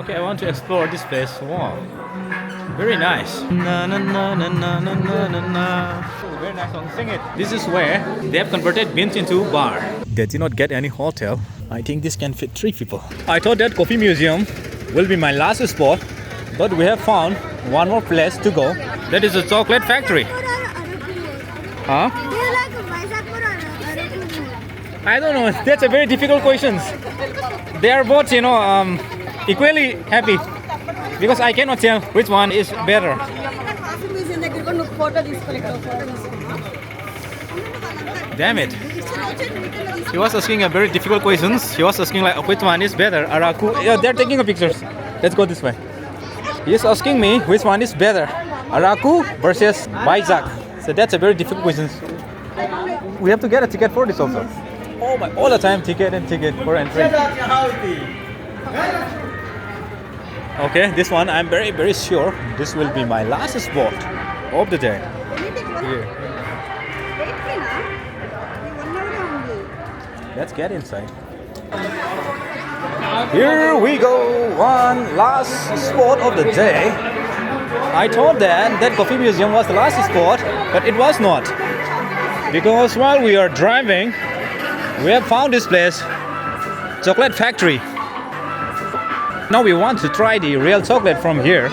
Okay, I want to explore this place. Wow, very nice. Na na na na na na na na na. Very nice song. Sing it. This is where they have converted bins into bar. They did not get any hotel. I think this can fit 3 people. I thought that coffee museum will be my last spot, but we have found one more place to go. That is a chocolate factory. Huh? Do you like Vizag or Araku? I don't know. That's a very difficult question. They are both, equally happy because I cannot tell which one is better. Damn it. He was asking a very difficult questions. He was asking like which one is better, Araku. Yeah, they're taking a pictures. Let's go this way. He's asking me which one is better, Araku versus Vizag. So that's a very difficult question. We have to get a ticket for this also. Oh my, all the time ticket for entry. Okay, this one I'm very sure this will be my last spot of the day. Here. Let's get inside. Here we go, one last spot of the day. I thought that coffee museum was the last spot, but it was not. Because while we are driving, we have found this place, chocolate factory. Now we want to try the real chocolate from here.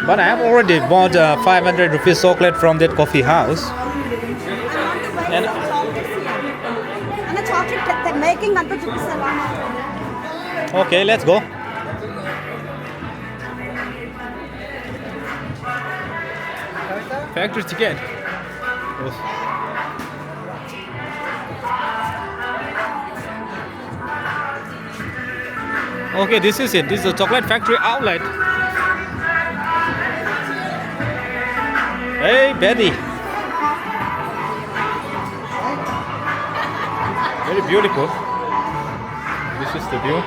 But I have already bought 500 rupees chocolate from that coffee house. And okay, let's go. Factory ticket. Okay, this is it. This is a chocolate factory outlet. Hey, Betty. Very beautiful. This is the view.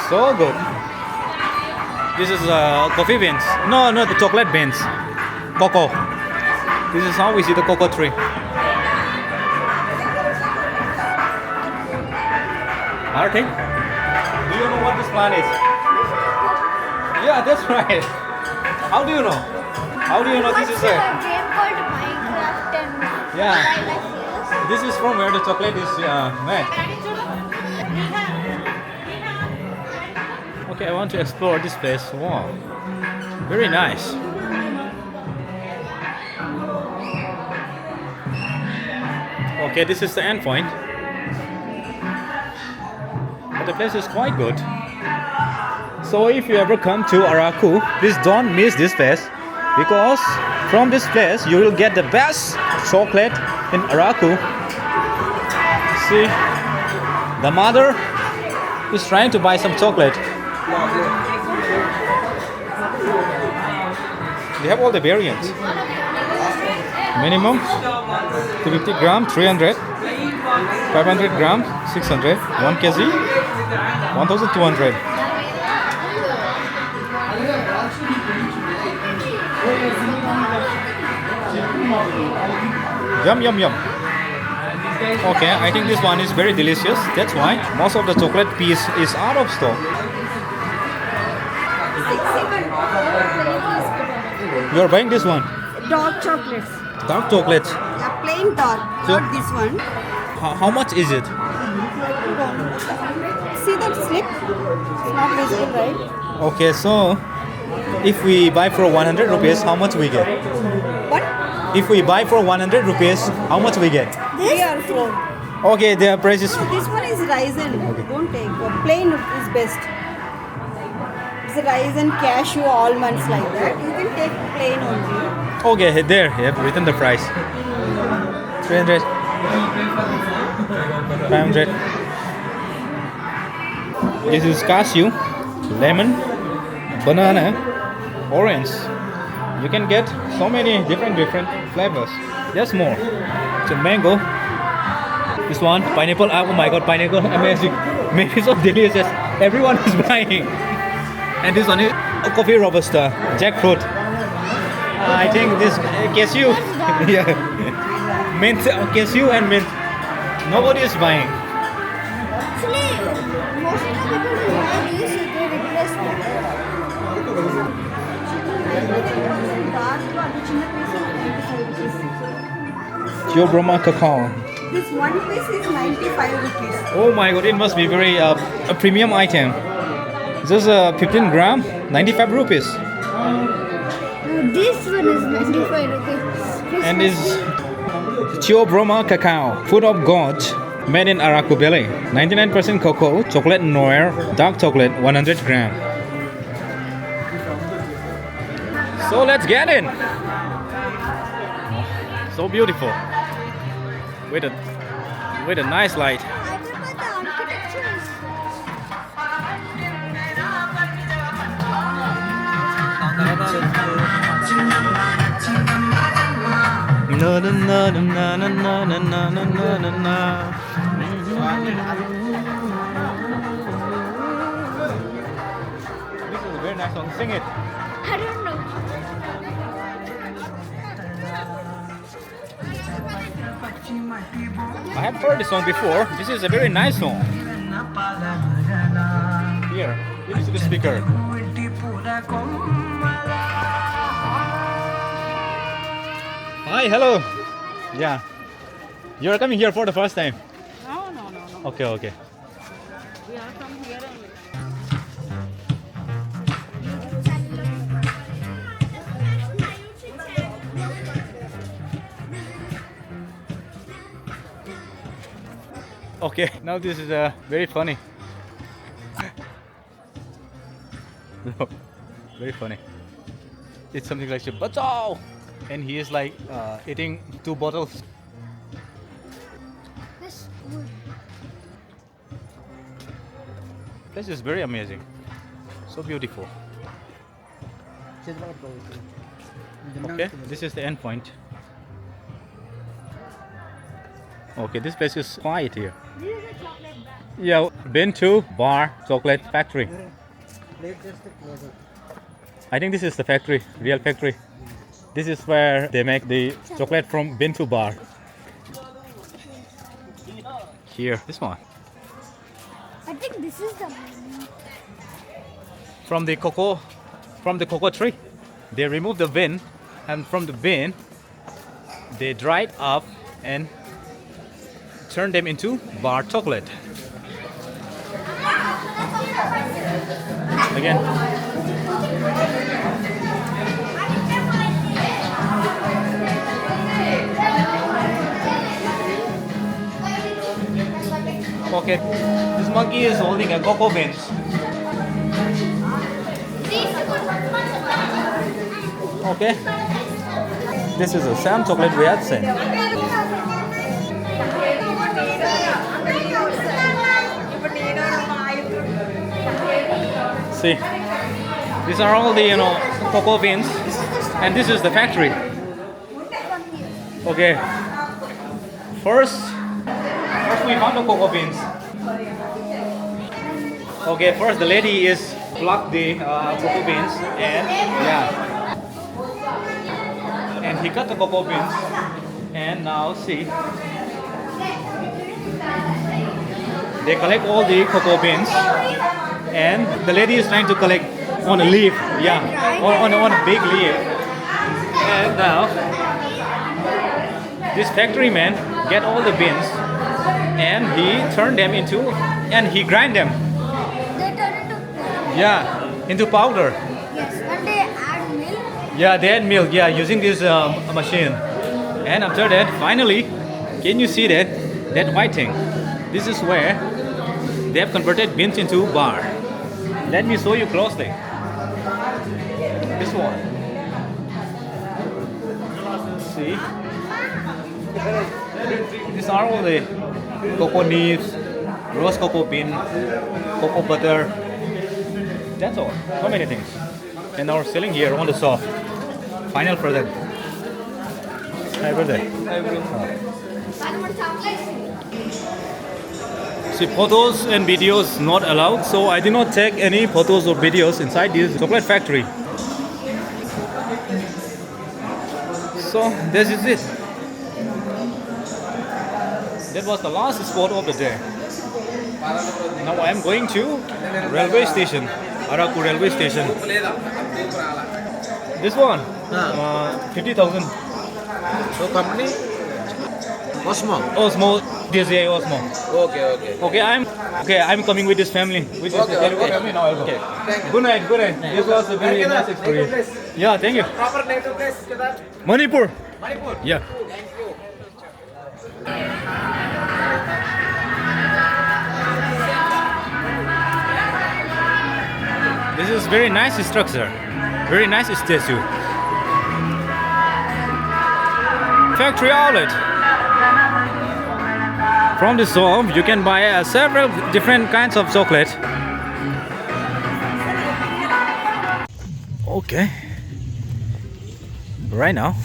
So good. This is coffee beans. No, the chocolate beans. Cocoa. This is how we see the cocoa tree. Arthur, do you know what this plant is? Yeah, that's right. How do you know? How do you know this is a game called Minecraft and yeah? This is from where the chocolate is made. Okay, I want to explore this place. Wow, very nice. Okay, this is the end point. But the place is quite good. So if you ever come to Araku, please don't miss this place, because from this place you will get the best chocolate in Araku. See, the mother is trying to buy some chocolate. They have all the variants. Minimum 250 gram, 300, 500 gram, 600, 1 kg, 1200. Yum. Okay, I think this one is very delicious. That's why most of the chocolate piece is out of stock. You are buying this one? Dark chocolates. Dark chocolates. Yeah, plain dark, So- not this one. How much is it? See that slip? It's not visible, right? Okay, so if we buy for 100 rupees, how much we get? What? If we buy for 100 rupees, how much we get? 3 or 4. Okay, their price is. This one is raisin. Don't take. Plain is best. It's raisin, cashew, almonds like that. You can take plain only. Okay, there, you have written the price. 300, 500. This is cashew, lemon, banana, orange. You can get so many different flavors. There's more. So mango. This one, pineapple. Oh my god, pineapple, amazing. Maybe so delicious. Everyone is buying. And this one is coffee robusta, jackfruit. I think this cashew. Yeah. Mint, cashew and mint. Nobody is buying. Actually, Most of the people who buy this, they replace them. Pure Brahma cacao. This one piece is 95 rupees. Oh my god, it must be very a premium item. This is 15 gram, 95 rupees. No, this one is 95 rupees. And is Pure Brahma cacao, food of God, made in Araku Valley. 99% cocoa, chocolate noir, dark chocolate, 100 gram. So let's get in. So beautiful. With a nice light. Hyderabad, the architecture is Na na na na na na na na na na na. This is a very nice song. Sing it. I don't know. I have heard this song before. This is a very nice song. Here, this is the speaker. Hi, hello. Yeah. You're coming here for the first time. No, no, no, no. Okay, okay. We are from here only. Okay, now this is very funny. No, very funny. It's something like "Bachao," and he is like eating 2 bottles. This wood. This is very amazing. So beautiful. Okay, this is the end point. Okay, this place is quiet here. This is a chocolate bar. Yeah, been to Bar Chocolate Factory. I think this is the factory, real factory. This is where they make the chocolate from Bintu Bar. Here, this one. I think this is the From the cocoa tree, they remove the bean, and from the bean, they dry it up and turn them into bar chocolate. Again. Okay, this monkey is holding a cocoa beans. Okay, this is a Sam chocolate we have seen. See, these are all the cocoa beans, and this is the factory. Okay, first we found the cocoa beans. Okay, first the lady is pluck the cocoa beans, and and he cut the cocoa beans, and now see, they collect all the cocoa beans, and the lady is trying to collect on a leaf, on a big leaf, and now this factory man get all the beans, and he turned them into, and he grind them, They turn into powder. yes, and they add milk. Yeah, they add milk, using this machine. And after that, finally, can you see that white thing? This is where they have converted beans into bar. Let me show you closely. This one. See? These are all the cocoa leaves, roast cocoa bean, cocoa butter. That's all. So many things. And now we're selling here on the shop. Final product. Hi, brother. See, photos and videos not allowed, so I did not take any photos or videos inside this chocolate factory. So this is it. That was the last spot of the day. Now I am going to railway station, Araku Railway Station. This one, 50,000. So company? Osmo. Osmo, DSA Osmo. Okay. Okay, I'm coming with this family. With this Telugu family. Now I'll go. Okay. Thank you. Good night. This was a very nice experience. Yeah, thank you. Proper native place, Kedar. Manipur. Manipur. Yeah. Thank you. This is very nice structure. Very nice statue. Factory outlet. From the shop, you can buy several different kinds of chocolate. Okay. Right now,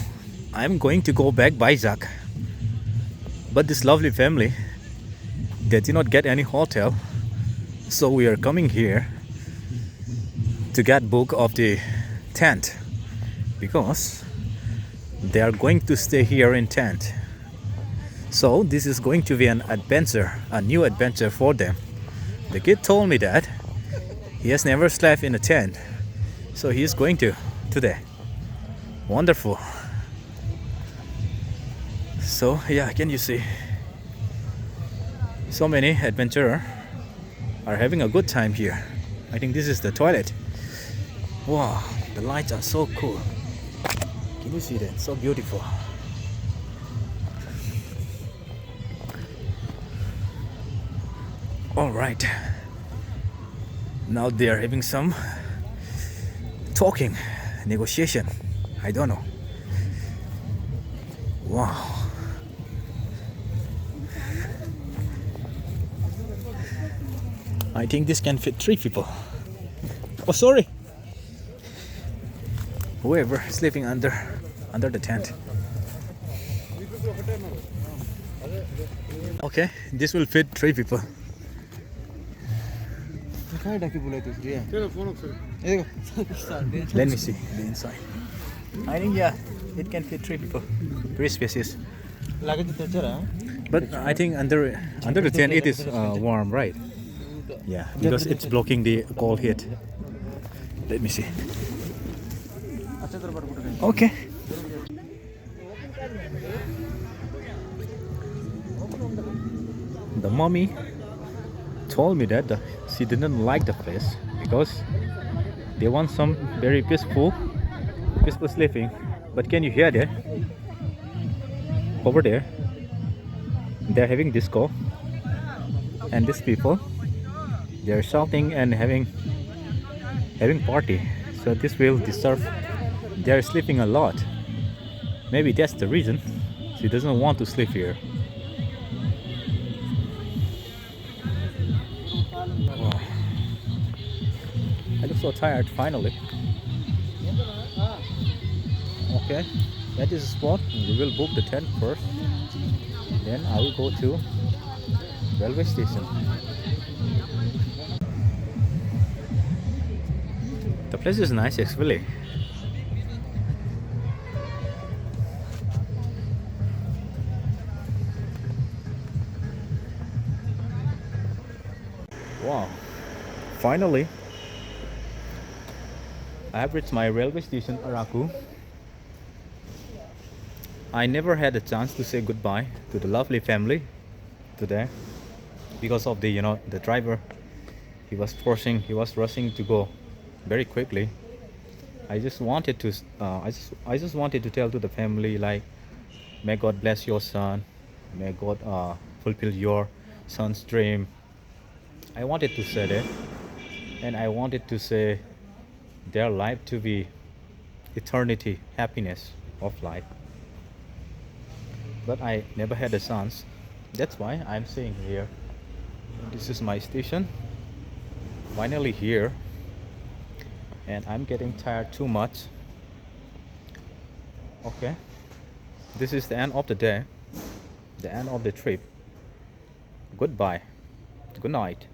I'm going to go back by Vizag. But this lovely family, they did not get any hotel, so we are coming here to get book of the tent because they are going to stay here in tent. So this is going to be an adventure, a new adventure for them. The kid told me that he has never slept in a tent, so he is going to today. Wonderful. So yeah, can you see? So many adventurers are having a good time here. I think this is the toilet. Wow, the lights are so cool. Can you see that? So beautiful. All right. Now they are having some talking, negotiation. I don't know. Wow. I think this can fit 3 people. Oh, sorry. Whoever is sleeping under the tent. Okay, this will fit 3 people. Let me see the inside. I think yeah, it can fit 3 people. 3 spaces. But I think under the tent it is warm, right? Yeah, because it's blocking the cold heat. Let me see. Okay. The mommy told me that she didn't like the place because they want some very peaceful sleeping. But can you hear that? Over there, they're having disco, and these people, they're shouting and having party. So this will disturb. They're sleeping a lot. Maybe that's the reason she doesn't want to sleep here. Wow. I look so tired finally. Okay, that is the spot. We will book the tent first. Then I will go to railway station. The place is nice actually. Wow, finally I have reached my railway station, Araku. I never had a chance to say goodbye to the lovely family today because of the the driver. He was rushing to go very quickly. I just wanted to I just wanted to tell to the family, like, may God bless your son, may God fulfill your son's dream. I wanted to say that, and I wanted to say their life to be eternity, happiness of life. But I never had a chance. That's why I'm staying here. This is my station. Finally here, and I'm getting tired too much. Okay, this is the end of the day, the end of the trip. Goodbye. Good night.